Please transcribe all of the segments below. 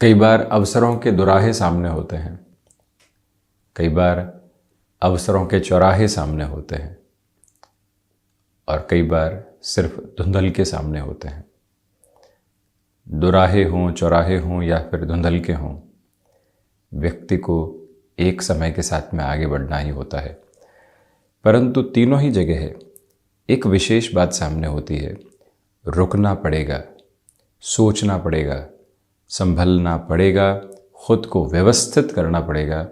कई बार अवसरों के दुराहे सामने होते हैं, कई बार अवसरों के चौराहे सामने होते हैं और कई बार सिर्फ धुंधल के सामने होते हैं। दुराहे हों, चौराहे हों या फिर धुंधल के हों, व्यक्ति को एक समय के साथ में आगे बढ़ना ही होता है। परंतु तीनों ही जगह एक विशेष बात सामने होती है। रुकना पड़ेगा, सोचना पड़ेगा, संभलना पड़ेगा, खुद को व्यवस्थित करना पड़ेगा,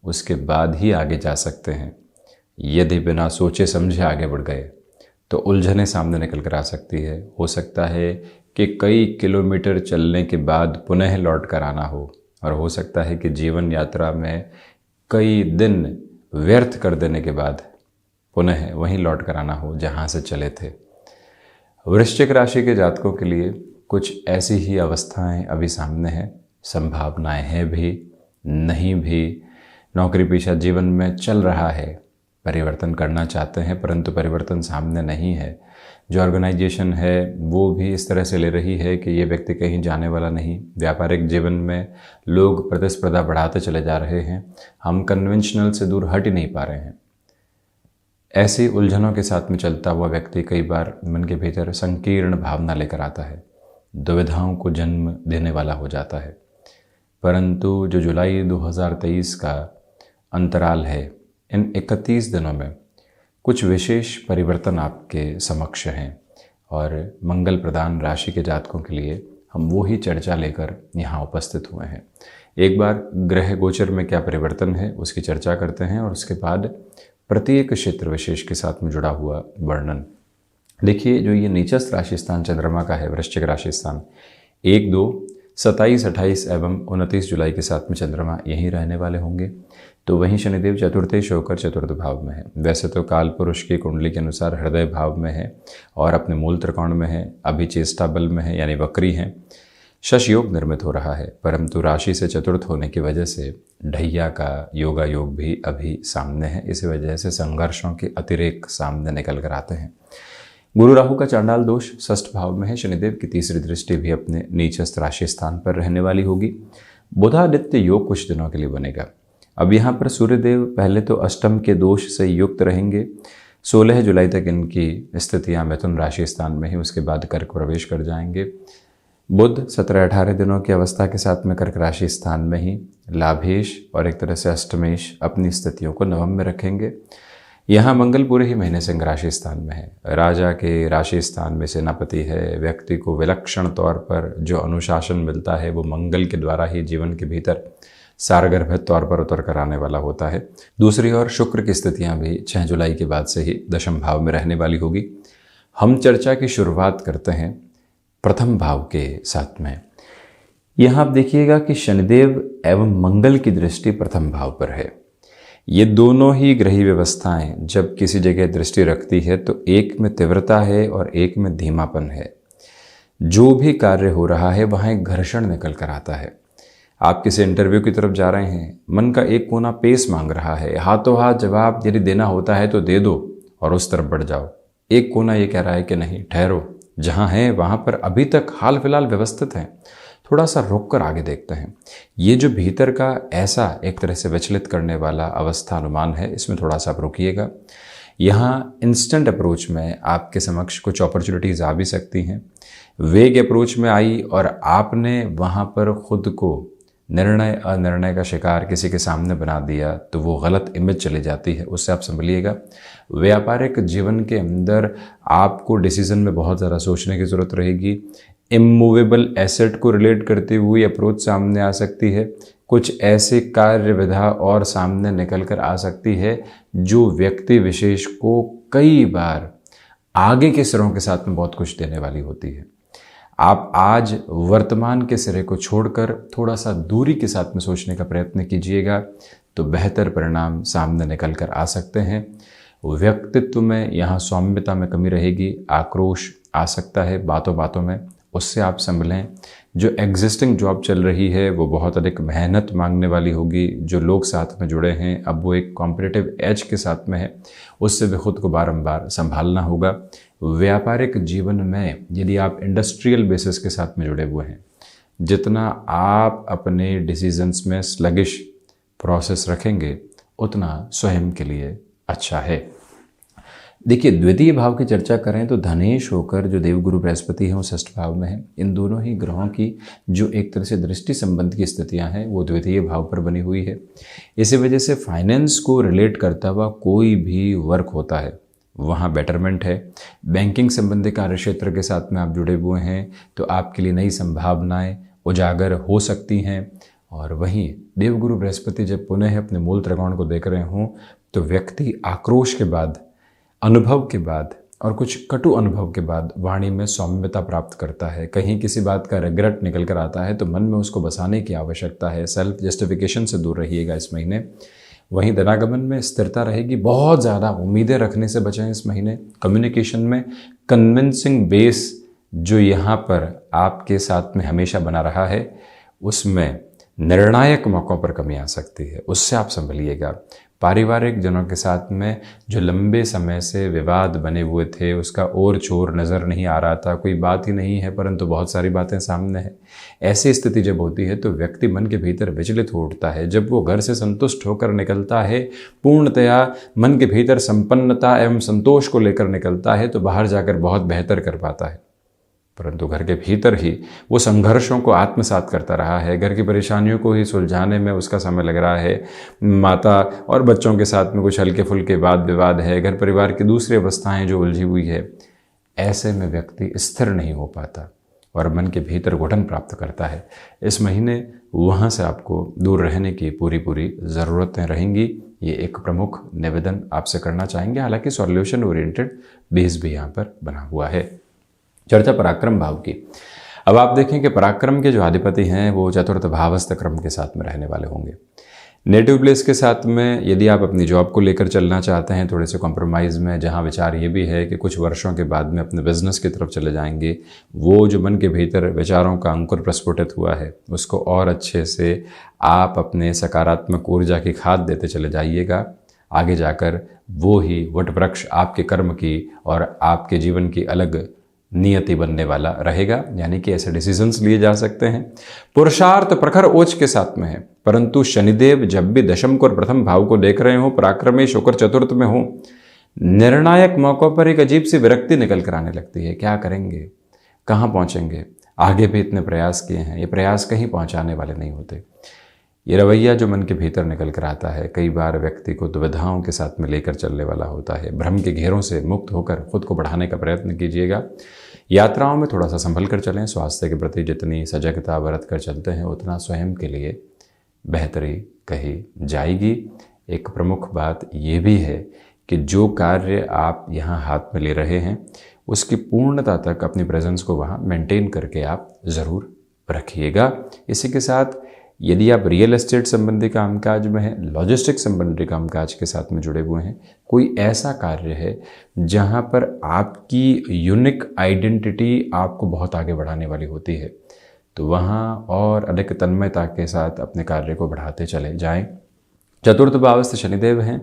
उसके बाद ही आगे जा सकते हैं। यदि बिना सोचे समझे आगे बढ़ गए तो उलझने सामने निकल कर आ सकती है। हो सकता है कि कई किलोमीटर चलने के बाद पुनः लौट कर आना हो, और हो सकता है कि जीवन यात्रा में कई दिन व्यर्थ कर देने के बाद पुनः वहीं लौट कर आना हो जहाँ से चले थे। वृश्चिक राशि के जातकों के लिए कुछ ऐसी ही अवस्थाएं अभी सामने हैं। संभावनाएं हैं भी, नहीं भी। नौकरी पेशा जीवन में चल रहा है, परिवर्तन करना चाहते हैं परंतु परिवर्तन सामने नहीं है। जो ऑर्गेनाइजेशन है वो भी इस तरह से ले रही है कि ये व्यक्ति कहीं जाने वाला नहीं। व्यापारिक जीवन में लोग प्रतिस्पर्धा बढ़ाते चले जा रहे हैं, हम कन्वेंशनल से दूर हट ही नहीं पा रहे हैं। ऐसी उलझनों के साथ में चलता हुआ व्यक्ति कई बार मन के भीतर संकीर्ण भावना लेकर आता है, दुविधाओं को जन्म देने वाला हो जाता है। परंतु जो जुलाई 2023 का अंतराल है, इन 31 दिनों में कुछ विशेष परिवर्तन आपके समक्ष हैं और मंगल प्रदान राशि के जातकों के लिए हम वो ही चर्चा लेकर यहाँ उपस्थित हुए हैं। एक बार ग्रह गोचर में क्या परिवर्तन है उसकी चर्चा करते हैं और उसके बाद प्रत्येक क्षेत्र विशेष के साथ में जुड़ा हुआ वर्णन। देखिए, जो ये नीचस्थ राशि स्थान चंद्रमा का है, वृश्चिक राशि स्थान, 1, 2, 27, 28 एवं 29 जुलाई के साथ में चंद्रमा यहीं रहने वाले होंगे। तो वहीं शनिदेव चतुर्थेश होकर चतुर्थ भाव में है। वैसे तो काल पुरुष की कुंडली के अनुसार हृदय भाव में है और अपने मूल त्रिकोण में है, अभी चेष्टा बल में है यानी वक्री है। शश योग निर्मित हो रहा है, परंतु राशि से चतुर्थ होने की वजह से ढैया का योगा योग भी अभी सामने है। इसी वजह से संघर्षों के अतिरेक सामने निकल कर आते हैं। गुरु राहु का चांडाल दोष षष्ठ भाव में है। शनिदेव की तीसरी दृष्टि भी अपने नीचस्थ राशि स्थान पर रहने वाली होगी। बुधादित्य योग कुछ दिनों के लिए बनेगा। अब यहाँ पर सूर्यदेव पहले तो अष्टम के दोष से युक्त रहेंगे। 16 जुलाई तक इनकी स्थितियाँ मिथुन राशि स्थान में ही, उसके बाद कर्क प्रवेश कर जाएंगे। बुध 17-18 दिनों की अवस्था के साथ में कर्क राशि स्थान में ही लाभेश और एक तरह से अष्टमेश अपनी स्थितियों को नवम में रखेंगे। यहाँ मंगल पूरे ही महीने सिंह राशि स्थान में है। राजा के राशि स्थान में सेनापति है। व्यक्ति को विलक्षण तौर पर जो अनुशासन मिलता है वो मंगल के द्वारा ही जीवन के भीतर सारगर्भित तौर पर उतर कर आने वाला होता है। दूसरी ओर शुक्र की स्थितियाँ भी 6 जुलाई के बाद से ही दशम भाव में रहने वाली होगी। हम चर्चा की शुरुआत करते हैं प्रथम भाव के साथ में। यहाँ आप देखिएगा कि शनिदेव एवं मंगल की दृष्टि प्रथम भाव पर है। ये दोनों ही ग्रही व्यवस्थाएं जब किसी जगह दृष्टि रखती है तो एक में तीव्रता है और एक में धीमापन है। जो भी कार्य हो रहा है वहाँ एक घर्षण निकल कर आता है। आप किसी इंटरव्यू की तरफ जा रहे हैं, मन का एक कोना पेस मांग रहा है, हाथों हाथ जवाब यदि देना होता है तो दे दो और उस तरफ बढ़ जाओ। एक कोना ये कह रहा है कि नहीं, ठहरो, जहाँ है वहाँ पर अभी तक हाल फिलहाल व्यवस्थित हैं, थोड़ा सा रुक कर आगे देखते हैं। ये जो भीतर का ऐसा एक तरह से विचलित करने वाला अवस्था अनुमान है, इसमें थोड़ा सा आप रुकिएगा। यहाँ इंस्टेंट अप्रोच में आपके समक्ष कुछ अपॉर्चुनिटीज़ आ भी सकती हैं। वेग अप्रोच में आई और आपने वहाँ पर खुद को निर्णय अनिर्णय का शिकार किसी के सामने बना दिया तो वो गलत इमेज चली जाती है, उससे आप संभलिएगा। व्यापारिक जीवन के अंदर आपको डिसीजन में बहुत ज़्यादा सोचने की ज़रूरत रहेगी। इमूवेबल एसेट को रिलेट करती हुई अप्रोच सामने आ सकती है। कुछ ऐसे कार्य विधा और सामने निकल कर आ सकती है जो व्यक्ति विशेष को कई बार आगे के सिरों के साथ में बहुत कुछ देने वाली होती है। आप आज वर्तमान के सिरे को छोड़कर थोड़ा सा दूरी के साथ में सोचने का प्रयत्न कीजिएगा तो बेहतर परिणाम सामने निकल कर आ सकते हैं। व्यक्तित्व में यहाँ सौम्यता में कमी रहेगी, आक्रोश आ सकता है बातों बातों में, उससे आप संभलें। जो एग्जिस्टिंग जॉब चल रही है वो बहुत अधिक मेहनत मांगने वाली होगी। जो लोग साथ में जुड़े हैं अब वो एक कॉम्पिटिटिव एज के साथ में है, उससे भी खुद को बारंबार संभालना होगा। व्यापारिक जीवन में यदि आप इंडस्ट्रियल बेसिस के साथ में जुड़े हुए हैं, जितना आप अपने डिसीजंस में स्लगिश प्रोसेस रखेंगे उतना स्वयं के लिए अच्छा है। देखिए, द्वितीय भाव की चर्चा करें तो धनेश होकर जो देवगुरु बृहस्पति हैं वो षष्ठ भाव में है। इन दोनों ही ग्रहों की जो एक तरह से दृष्टि संबंध की स्थितियां हैं वो द्वितीय भाव पर बनी हुई है। इसी वजह से फाइनेंस को रिलेट करता हुआ कोई भी वर्क होता है वहाँ बेटरमेंट है। बैंकिंग संबंधी कार्य क्षेत्र के साथ में आप जुड़े हुए हैं तो आपके लिए नई संभावनाएं उजागर हो सकती हैं। और वहीं देवगुरु बृहस्पति जब पुनः अपने मूल त्रिकोण को देख रहे हों तो व्यक्ति आक्रोश के बाद, अनुभव के बाद और कुछ कटु अनुभव के बाद वाणी में सौम्यता प्राप्त करता है। कहीं किसी बात का रिग्रेट निकल कर आता है तो मन में उसको बसाने की आवश्यकता है। सेल्फ जस्टिफिकेशन से दूर रहिएगा इस महीने। वहीं धनागमन में स्थिरता रहेगी। बहुत ज़्यादा उम्मीदें रखने से बचें इस महीने। कम्युनिकेशन में कन्विंसिंग बेस जो यहाँ पर आपके साथ में हमेशा बना रहा है उसमें निर्णायक मौक़ों पर कमी आ सकती है, उससे आप संभलिएगा। पारिवारिक जनों के साथ में जो लंबे समय से विवाद बने हुए थे उसका और छोर नज़र नहीं आ रहा था, कोई बात ही नहीं है परंतु बहुत सारी बातें सामने हैं। ऐसी स्थिति जब होती है तो व्यक्ति मन के भीतर विचलित हो उठता है। जब वो घर से संतुष्ट होकर निकलता है, पूर्णतया मन के भीतर संपन्नता एवं संतोष को लेकर निकलता है तो बाहर जाकर बहुत बेहतर कर पाता है। परंतु घर के भीतर ही वो संघर्षों को आत्मसात करता रहा है, घर की परेशानियों को ही सुलझाने में उसका समय लग रहा है। माता और बच्चों के साथ में कुछ हल्के फुल्के वाद विवाद है, घर परिवार की दूसरी अवस्थाएं जो उलझी हुई है। ऐसे में व्यक्ति स्थिर नहीं हो पाता और मन के भीतर घुटन प्राप्त करता है। इस महीने वहाँ से आपको दूर रहने की पूरी ज़रूरतें रहेंगी। ये एक प्रमुख निवेदन आपसे करना चाहेंगे। हालांकि सॉल्यूशन ओरिएंटेड बेस भी यहाँ पर बना हुआ है। चर्चा पराक्रम भाव की। अब आप देखें कि पराक्रम के जो अधिपति हैं वो चतुर्थ भावस्थ क्रम के साथ में रहने वाले होंगे। नेटिव प्लेस के साथ में यदि आप अपनी जॉब को लेकर चलना चाहते हैं थोड़े से कॉम्प्रोमाइज़ में, जहां विचार ये भी है कि कुछ वर्षों के बाद में अपने बिजनेस की तरफ चले जाएंगे, वो जो मन के भीतर विचारों का अंकुर प्रस्फुटित हुआ है उसको और अच्छे से आप अपने सकारात्मक ऊर्जा की खाद देते चले जाइएगा। आगे जाकर वो ही वट वृक्ष आपके कर्म की और आपके जीवन की अलग नियति बनने वाला रहेगा। यानी कि ऐसे डिसीजंस लिए जा सकते हैं। पुरुषार्थ प्रखर ओज के साथ में है, परंतु शनिदेव जब भी दशम को और प्रथम भाव को देख रहे हो, पराक्रमी शुक्र चतुर्थ में हो, निर्णायक मौक़ों पर एक अजीब सी विरक्ति निकल कर आने लगती है। क्या करेंगे, कहाँ पहुँचेंगे, आगे भी इतने प्रयास किए हैं, ये प्रयास कहीं पहुँचाने वाले नहीं होते। ये रवैया जो मन के भीतर निकल कर आता है कई बार व्यक्ति को दुविधाओं के साथ में लेकर चलने वाला होता है। भ्रम के घेरों से मुक्त होकर खुद को बढ़ाने का प्रयत्न कीजिएगा। यात्राओं में थोड़ा सा संभल कर चलें। स्वास्थ्य के प्रति जितनी सजगता बरत कर चलते हैं उतना स्वयं के लिए बेहतरी कही जाएगी। एक प्रमुख बात ये भी है कि जो कार्य आप यहाँ हाथ में ले रहे हैं उसकी पूर्णता तक अपनी प्रेजेंस को वहाँ मेंटेन करके आप ज़रूर रखिएगा। इसी के साथ यदि आप रियल एस्टेट संबंधी कामकाज में हैं, लॉजिस्टिक संबंधी कामकाज के साथ में जुड़े हुए हैं, कोई ऐसा कार्य है जहां पर आपकी यूनिक आइडेंटिटी आपको बहुत आगे बढ़ाने वाली होती है तो वहां और अधिक तन्मयता के साथ अपने कार्य को बढ़ाते चले जाएं। चतुर्थ भावस्थ शनिदेव हैं।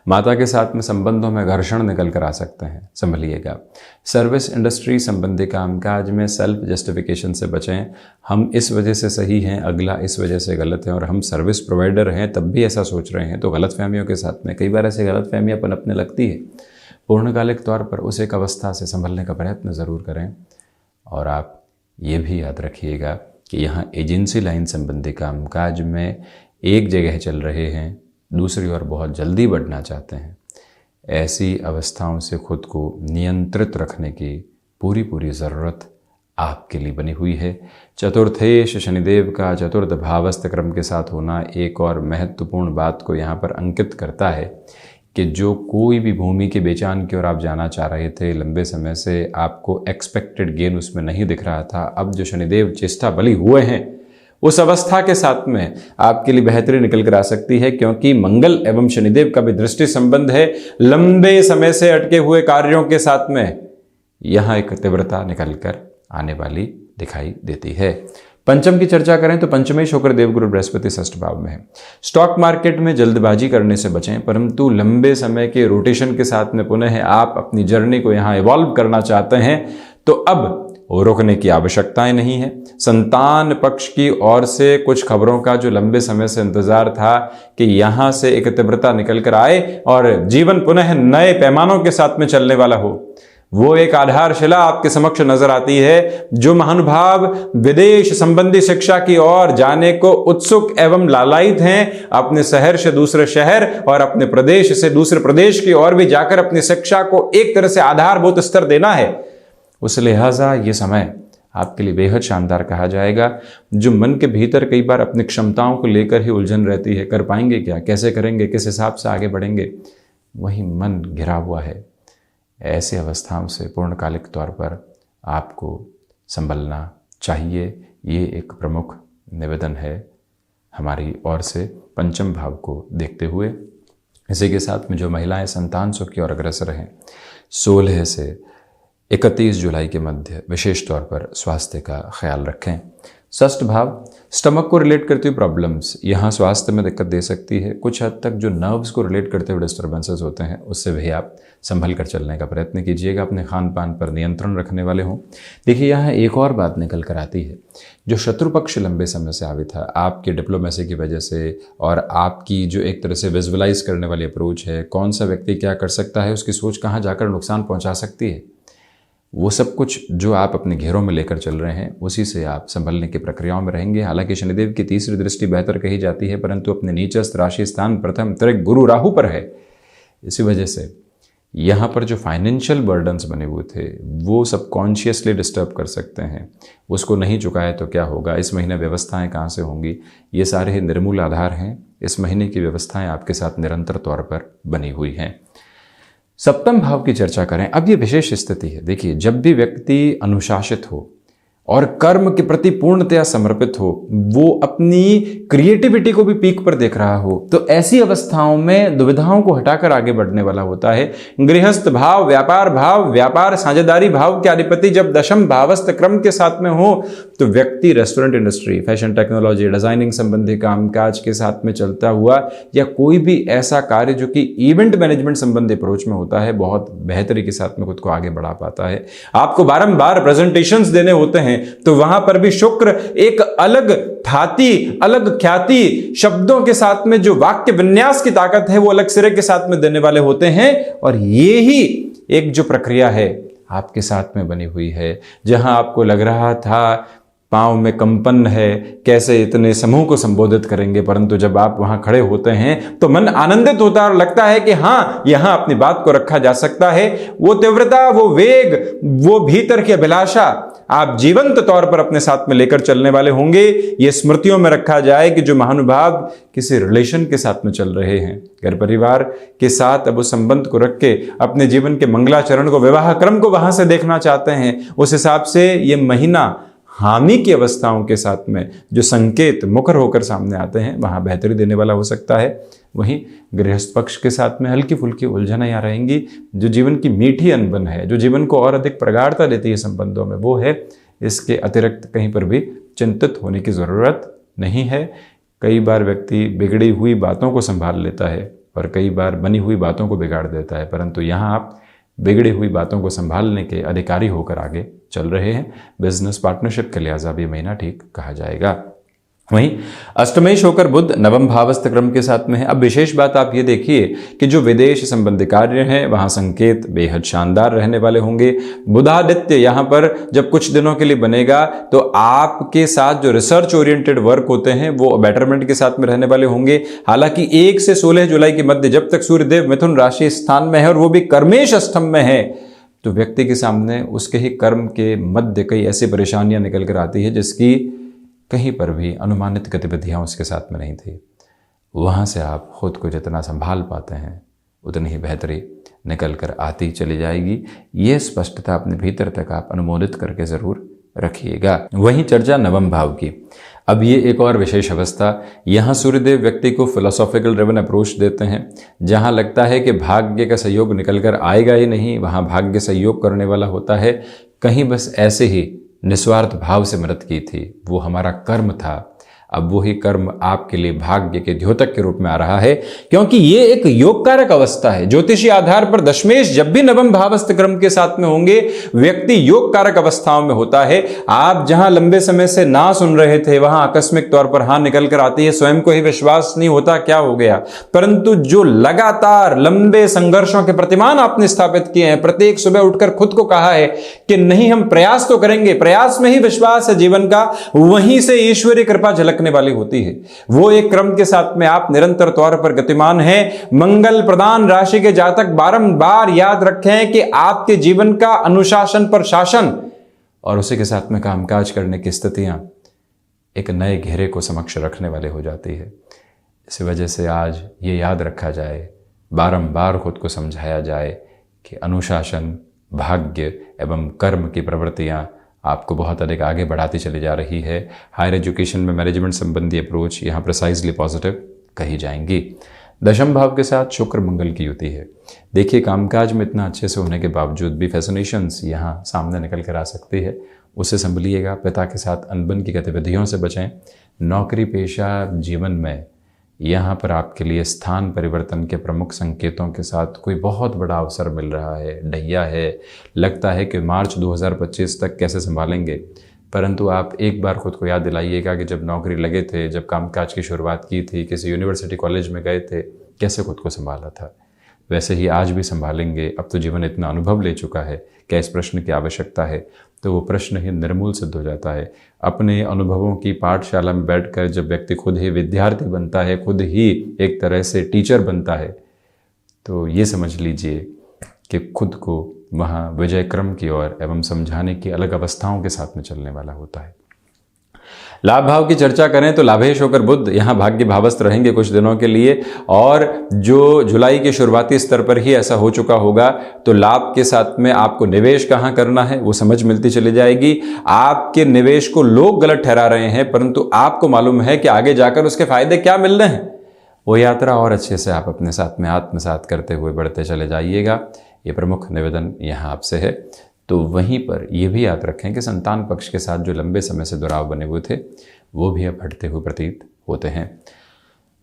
माता के साथ में संबंधों में घर्षण निकल कर आ सकते हैं, संभलिएगा। सर्विस इंडस्ट्री संबंधी कामकाज में सेल्फ जस्टिफिकेशन से बचें। हम इस वजह से सही हैं, अगला इस वजह से गलत है और हम सर्विस प्रोवाइडर हैं तब भी ऐसा सोच रहे हैं तो गलतफहमियों के साथ में कई बार ऐसी गलतफहमियां पनपने लगती है। पूर्णकालिक तौर पर उस एक अवस्था से संभलने का प्रयत्न ज़रूर करें। और आप ये भी याद रखिएगा कि यहाँ एजेंसी लाइन संबंधी कामकाज में एक जगह चल रहे हैं, दूसरी ओर बहुत जल्दी बढ़ना चाहते हैं। ऐसी अवस्थाओं से खुद को नियंत्रित रखने की पूरी ज़रूरत आपके लिए बनी हुई है। चतुर्थेश शनिदेव का चतुर्थ भावस्थ क्रम के साथ होना एक और महत्वपूर्ण बात को यहाँ पर अंकित करता है कि जो कोई भी भूमि के बेचान की ओर आप जाना चाह रहे थे, लंबे समय से आपको एक्सपेक्टेड गेन उसमें नहीं दिख रहा था, अब जो शनिदेव चेष्टा बली हुए हैं उस अवस्था के साथ में आपके लिए बेहतरी निकल कर आ सकती है, क्योंकि मंगल एवं शनिदेव का भी दृष्टि संबंध है। लंबे समय से अटके हुए कार्यों के साथ में यहां एक तीव्रता निकल कर आने वाली दिखाई देती है। पंचम की चर्चा करें तो पंचमेश होकर देवगुरु बृहस्पति षष्ठ भाव में है। स्टॉक मार्केट में जल्दबाजी करने से बचें, परंतु लंबे समय के रोटेशन के साथ में पुनः आप अपनी जर्नी को यहाँ इवॉल्व करना चाहते हैं तो अब रुकने की आवश्यकताएं नहीं है। संतान पक्ष की ओर से कुछ खबरों का जो लंबे समय से इंतजार था कि यहां से एक तीव्रता निकल कर आए और जीवन पुनः नए पैमानों के साथ में चलने वाला हो, वो एक आधारशिला आपके समक्ष नजर आती है। जो महानुभाव विदेश संबंधी शिक्षा की ओर जाने को उत्सुक एवं लालायित हैं, अपने शहर से दूसरे शहर और अपने प्रदेश से दूसरे प्रदेश की ओर भी जाकर अपनी शिक्षा को एक तरह से आधारभूत स्तर देना है, उस लिहाजा ये समय आपके लिए बेहद शानदार कहा जाएगा। जो मन के भीतर कई बार अपनी क्षमताओं को लेकर ही उलझन रहती है, कर पाएंगे क्या, कैसे करेंगे, किस हिसाब से आगे बढ़ेंगे, वही मन घिरा हुआ है। ऐसी अवस्थाओं से पूर्णकालिक तौर पर आपको संभलना चाहिए। ये एक प्रमुख निवेदन है हमारी ओर से पंचम भाव को देखते हुए। इसी के साथ में जो महिलाएं संतान सुख की ओर अग्रसर हैं, 16 से 31 जुलाई के मध्य विशेष तौर पर स्वास्थ्य का ख्याल रखें। षष्ठ भाव स्टमक को रिलेट करती हुई प्रॉब्लम्स यहाँ स्वास्थ्य में दिक्कत दे सकती है। कुछ हद तक जो नर्व्स को रिलेट करते हुए डिस्टर्बेंसेस होते हैं, उससे भी आप संभल कर चलने का प्रयत्न कीजिएगा। अपने खान पान पर नियंत्रण रखने वाले हों। देखिए, यहाँ एक और बात निकल कर आती है। जो शत्रु पक्ष लंबे समय से हावी था, आपकी डिप्लोमेसी की वजह से और आपकी जो एक तरह से विजुअलाइज करने वाली अप्रोच है, कौन सा व्यक्ति क्या कर सकता है, उसकी सोच कहाँ जाकर नुकसान पहुँचा सकती है, वो सब कुछ जो आप अपने घेरों में लेकर चल रहे हैं, उसी से आप संभलने की प्रक्रियाओं में रहेंगे। हालांकि शनिदेव की तीसरी दृष्टि बेहतर कही जाती है, परंतु अपने नीचस्थ राशि स्थान प्रथम त्रिक गुरु राहु पर है। इसी वजह से यहाँ पर जो फाइनेंशियल बर्डन्स बने हुए थे, वो सबकॉन्शियसली डिस्टर्ब कर सकते हैं। उसको नहीं चुकाए तो क्या होगा, इस महीने व्यवस्थाएं कहाँ से होंगी, ये सारे निर्मूल आधार हैं। इस महीने की व्यवस्थाएं आपके साथ निरंतर तौर पर बनी हुई हैं। सप्तम भाव की चर्चा करें। अब ये विशेष स्थिति है। देखिए, जब भी व्यक्ति अनुशासित हो और कर्म के प्रति पूर्णतया समर्पित हो, वो अपनी क्रिएटिविटी को भी पीक पर देख रहा हो, तो ऐसी अवस्थाओं में दुविधाओं को हटाकर आगे बढ़ने वाला होता है। गृहस्थ भाव, व्यापार साझेदारी भाव के अधिपति जब दशम भावस्थ क्रम के साथ में हो, तो व्यक्ति restaurant industry, fashion technology, designing संबंधी कामकाज के साथ में चलता हुआ या कोई भी ऐसा कार्य जो कि इवेंट मैनेजमेंट संबंधी अप्रोच में होता है, बहुत बेहतरी के साथ में खुद को आगे बढ़ा पाता है। आपको बारंबार प्रेजेंटेशंस देने होते हैं, तो वहां पर भी शुक्र एक अलग ख्याति, अलग ख्याति शब्दों के साथ में जो वाक्य विन्यास की ताकत है, वो अलग सिरे के साथ में देने वाले होते हैं। और ये ही एक जो प्रक्रिया है आपके साथ में बनी हुई है, जहां आपको लग रहा था पांव में कंपन है, कैसे इतने समूह को संबोधित करेंगे, परंतु जब आप वहां खड़े होते हैं तो मन आनंदित होता है और लगता है कि हाँ, यहां अपनी बात को रखा जा सकता है। वो तीव्रता, वो वेग, वो भीतर की अभिलाषा आप जीवंत तौर पर अपने साथ में लेकर चलने वाले होंगे। ये स्मृतियों में रखा जाए कि जो महानुभाव किसी रिलेशन के साथ में चल रहे हैं, घर परिवार के साथ अब उस संबंध को रख के अपने जीवन के मंगलाचरण को, विवाह क्रम को वहां से देखना चाहते हैं, उस हिसाब से ये महीना हानि की अवस्थाओं के साथ में जो संकेत मुखर होकर सामने आते हैं, वहां बेहतरी देने वाला हो सकता है। वहीं गृहस्थ पक्ष के साथ में हल्की फुल्की उलझनें यहाँ रहेंगी। जो जीवन की मीठी अनबन है, जो जीवन को और अधिक प्रगाढ़ता देती है संबंधों में, वो है। इसके अतिरिक्त कहीं पर भी चिंतित होने की ज़रूरत नहीं है। कई बार व्यक्ति बिगड़ी हुई बातों को संभाल लेता है और कई बार बनी हुई बातों को बिगाड़ देता है, परंतु यहाँ आप बिगड़ी हुई बातों को संभालने के अधिकारी होकर आगे चल रहे हैं। बिजनेस पार्टनरशिप के लिहाजा भी महीना ठीक कहा जाएगा। वहीं अष्टमेश होकर बुध नवम भावस्थ क्रम के साथ में है। अब विशेष बात आप ये देखिए कि जो विदेश संबंधी कार्य हैं, वहां संकेत बेहद शानदार रहने वाले होंगे। बुधादित्य यहाँ पर जब कुछ दिनों के लिए बनेगा, तो आपके साथ जो रिसर्च ओरिएंटेड वर्क होते हैं, वो बेटरमेंट के साथ में रहने वाले होंगे। हालांकि 1 से 16 जुलाई के मध्य जब तक सूर्यदेव मिथुन राशि स्थान में है और वो भी कर्मेश अष्टम में है, तो व्यक्ति के सामने उसके ही कर्म के मध्य कई ऐसी परेशानियां निकल कर आती है जिसकी कहीं पर भी अनुमानित गतिविधियां उसके साथ में नहीं थी। वहाँ से आप खुद को जितना संभाल पाते हैं, उतनी ही बेहतरी निकल कर आती चली जाएगी। ये स्पष्टता अपने भीतर तक आप अनुमोदित करके ज़रूर रखिएगा। वहीं चर्चा नवम भाव की। अब ये एक और विशेष अवस्था, यहाँ सूर्यदेव व्यक्ति को फिलोसॉफिकल ड्रिवन अप्रोच देते हैं। जहाँ लगता है कि भाग्य का सहयोग निकल कर आएगा ही नहीं, वहाँ भाग्य सहयोग करने वाला होता है। कहीं बस ऐसे ही निस्वार्थ भाव से मदद की थी, वो हमारा कर्म था। अब वही कर्म आपके लिए भाग्य के द्योतक के रूप में आ रहा है, क्योंकि ये एक योग कारक अवस्था है। ज्योतिषी आधार पर दशमेश जब भी नवम भावस्थ क्रम के साथ में होंगे, व्यक्ति योग कारक अवस्थाओं में होता है। आप जहां लंबे समय से ना सुन रहे थे, वहां आकस्मिक तौर पर हां निकल कर आती है, स्वयं को ही विश्वास नहीं होता क्या हो गया। परंतु जो लगातार लंबे संघर्षों के प्रतिमान आपने स्थापित किए हैं, प्रत्येक सुबह उठकर खुद को कहा है कि नहीं हम प्रयास तो करेंगे, प्रयास में ही विश्वास है जीवन का, वहीं से ईश्वरीय कृपा झलकने वाली होती है। वो एक क्रम के साथ में आप निरंतर तौर पर गतिमान हैं। मंगल प्रदान राशि के जातक बारंबार याद रखें कि आपके जीवन का अनुशासन पर शासन और उसी के साथ में कामकाज करने की स्थितियां एक नए घेरे को समक्ष रखने वाले हो जाती है। इसी वजह से आज ये याद रखा जाए, बारंबार खुद को समझाया जाए कि अनुशासन, भाग्य एवं कर्म की प्रवृत्तियां आपको बहुत अधिक आगे बढ़ाती चली जा रही है। हायर एजुकेशन में मैनेजमेंट संबंधी अप्रोच यहाँ प्रिसाइजली पॉजिटिव कही जाएंगी। दशम भाव के साथ शुक्र मंगल की युति है। देखिए, कामकाज में इतना अच्छे से होने के बावजूद भी फैसिनेशंस यहाँ सामने निकल कर आ सकती है, उससे संभलिएगा। पिता के साथ अनबन की गतिविधियों से बचें। नौकरी पेशा जीवन में यहाँ पर आपके लिए स्थान परिवर्तन के प्रमुख संकेतों के साथ कोई बहुत बड़ा अवसर मिल रहा है, ढैया है। लगता है कि मार्च 2025 तक कैसे संभालेंगे, परंतु आप एक बार खुद को याद दिलाइएगा कि जब नौकरी लगे थे, जब कामकाज की शुरुआत की थी, किसी यूनिवर्सिटी कॉलेज में गए थे, कैसे खुद को संभाला था। वैसे ही आज भी संभालेंगे। अब तो जीवन इतना अनुभव ले चुका है, क्या इस प्रश्न की आवश्यकता है? तो वो प्रश्न ही निर्मूल सिद्ध हो जाता है। अपने अनुभवों की पाठशाला में बैठकर जब व्यक्ति खुद ही विद्यार्थी बनता है, खुद ही एक तरह से टीचर बनता है, तो ये समझ लीजिए कि खुद को वहाँ विजय क्रम की ओर एवं समझाने की अलग अवस्थाओं के साथ में चलने वाला होता है। लाभ भाव की चर्चा करें तो लाभेश होकर बुध यहाँ भाग्य भावस्थ रहेंगे कुछ दिनों के लिए, और जो जुलाई के शुरुआती स्तर पर ही ऐसा हो चुका होगा, तो लाभ के साथ में आपको निवेश कहाँ करना है वो समझ मिलती चली जाएगी। आपके निवेश को लोग गलत ठहरा रहे हैं, परंतु आपको मालूम है कि आगे जाकर उसके फायदे क्या मिल रहे हैं। वो यात्रा और अच्छे से आप अपने साथ में आत्मसात करते हुए बढ़ते चले जाइएगा। ये प्रमुख निवेदन यहाँ आपसे है। तो वहीं पर यह भी याद रखें कि संतान पक्ष के साथ जो लंबे समय से दुराव बने हुए थे, वो भी अब हटते हुए प्रतीत होते हैं।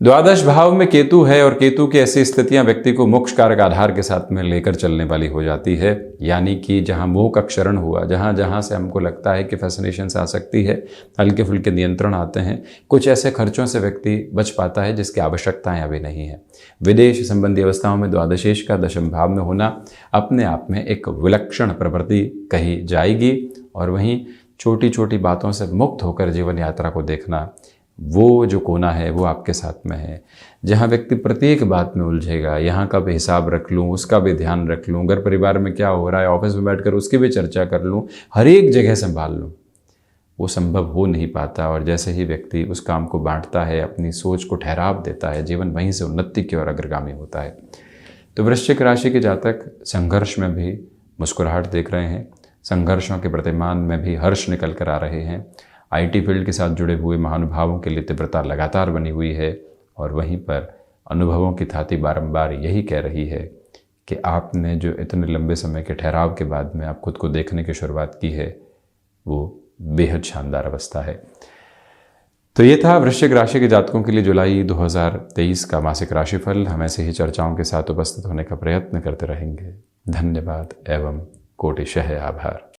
द्वादश भाव में केतु है, और केतु की ऐसी स्थितियां व्यक्ति को मोक्ष कारक आधार के साथ में लेकर चलने वाली हो जाती है। यानी कि जहां मोह का क्षरण हुआ, जहां जहां से हमको लगता है कि फैसिनेशन से आ सकती है, हल्के फुल्के नियंत्रण आते हैं, कुछ ऐसे खर्चों से व्यक्ति बच पाता है जिसकी आवश्यकताएं अभी नहीं है। विदेश संबंधी अवस्थाओं में द्वादशेश का दशम भाव में होना अपने आप में एक विलक्षण प्रवृत्ति कही जाएगी। और वहीं छोटी छोटी बातों से मुक्त होकर जीवन यात्रा को देखना, वो जो कोना है वो आपके साथ में है। जहाँ व्यक्ति प्रत्येक बात में उलझेगा, यहाँ का भी हिसाब रख लूँ, उसका भी ध्यान रख लूँ, घर परिवार में क्या हो रहा है, ऑफिस में बैठकर उसकी भी चर्चा कर लूँ, हर एक जगह संभाल लूँ, वो संभव हो नहीं पाता। और जैसे ही व्यक्ति उस काम को बांटता है, अपनी सोच को ठहराव देता है, जीवन वहीं से उन्नति की ओर अग्रगामी होता है। तो वृश्चिक राशि के जातक संघर्ष में भी मुस्कुराहट देख रहे हैं, संघर्षों के प्रतिमान में भी हर्ष निकल कर आ रहे हैं। आईटी फील्ड के साथ जुड़े हुए महानुभावों के लिए तीव्रता लगातार बनी हुई है, और वहीं पर अनुभवों की थाती बारंबार यही कह रही है कि आपने जो इतने लंबे समय के ठहराव के बाद में आप खुद को देखने की शुरुआत की है, वो बेहद शानदार अवस्था है। तो ये था वृश्चिक राशि के जातकों के लिए जुलाई 2023 का मासिक राशिफल। हम ऐसे ही चर्चाओं के साथ उपस्थित होने का प्रयत्न करते रहेंगे। धन्यवाद एवं कोटिशः आभार।